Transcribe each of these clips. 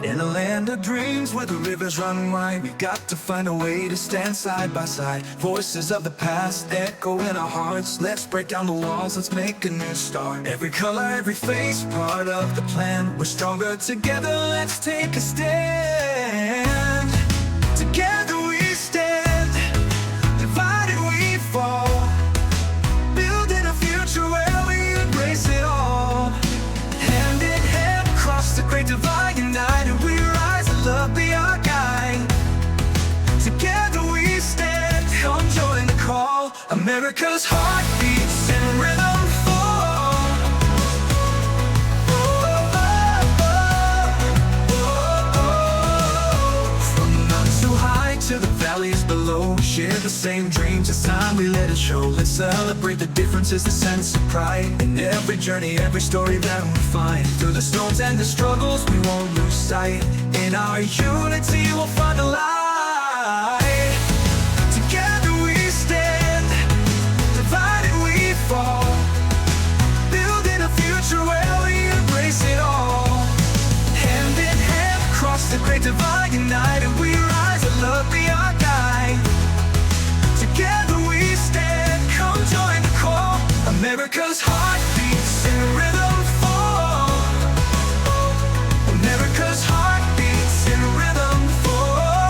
In a land of dreams where the rivers run wide, we got to find a way to stand side by side. Voices of the past echo in our hearts. Let's break down the walls, let's make a new start. Every color, every face, part of the plan. We're stronger together, let's take a stand. Together we stand, divided we fall. Building a future where we embrace it all. Hand in hand, across the great divide, united we rise, and love be our guide. Together we stand, come join the call. America's heartbeats in rhythm fall. From the mountains so high to the valleys below, share the same dreams, it's time we let it show. Let's celebrate the differences, the sense of pride. In every journey, every story that we find. Through the storms and the struggles, we won't lose sight. In our unity, we'll find the light. Together we stand, divided we fall. Building a future where we embrace it all. Hand in hand, across the great divide, united we rise, and love be our guide. Together we stand, come join the call. America's heartbeats in rhythm fall. America's heartbeats in rhythm fall.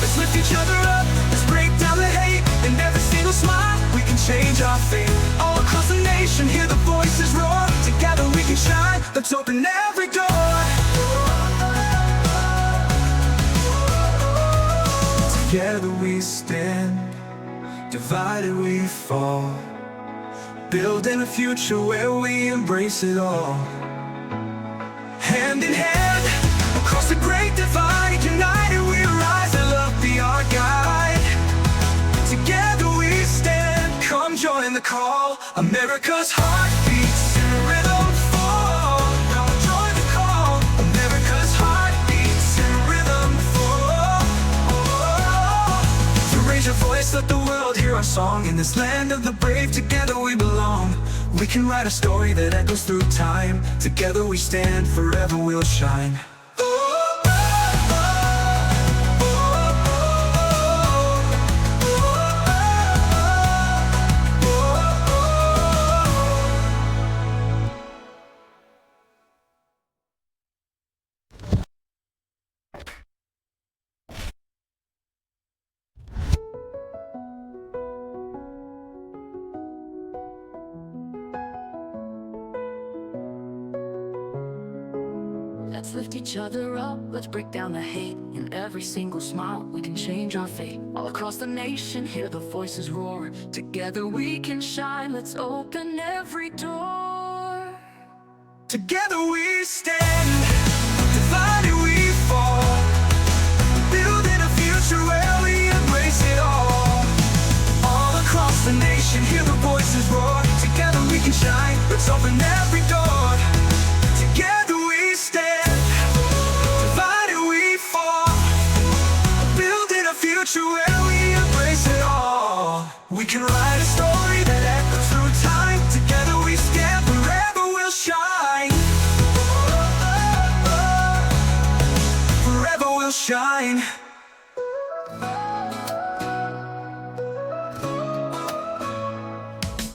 Let's lift each other up, let's break down the hate. In every single smile, we can change our fate. All across the nation, hear the voices roar. Together we can shine, let's open every door. Together we stand, divided we fall. Building a future where we embrace it all. Hand in hand, across the great divide, united we rise, and love be our guide. Together we stand, come join the call. America's heartbeats in rhythm fall. Now join the call. America's heartbeats in rhythm fall. So raise your voice, let the world hear our song. In this land of the brave, together we belong. We can write a story that echoes through time. Together we stand, forever we'll shine. Let's lift each other up, let's break down the hate. In every single smile, we can change our fate. All across the nation, hear the voices roar. Together we can shine, let's open every door. Together we stand, divided we fall. Building a future where we embrace it all. All across the nation, hear the voices roar. Together we can shine, let's open every door. Together we stand, divided we fall. Building a future where we embrace it all. We can write a story that echoes through time. Together we stand, forever we'll shine. Forever we'll shine.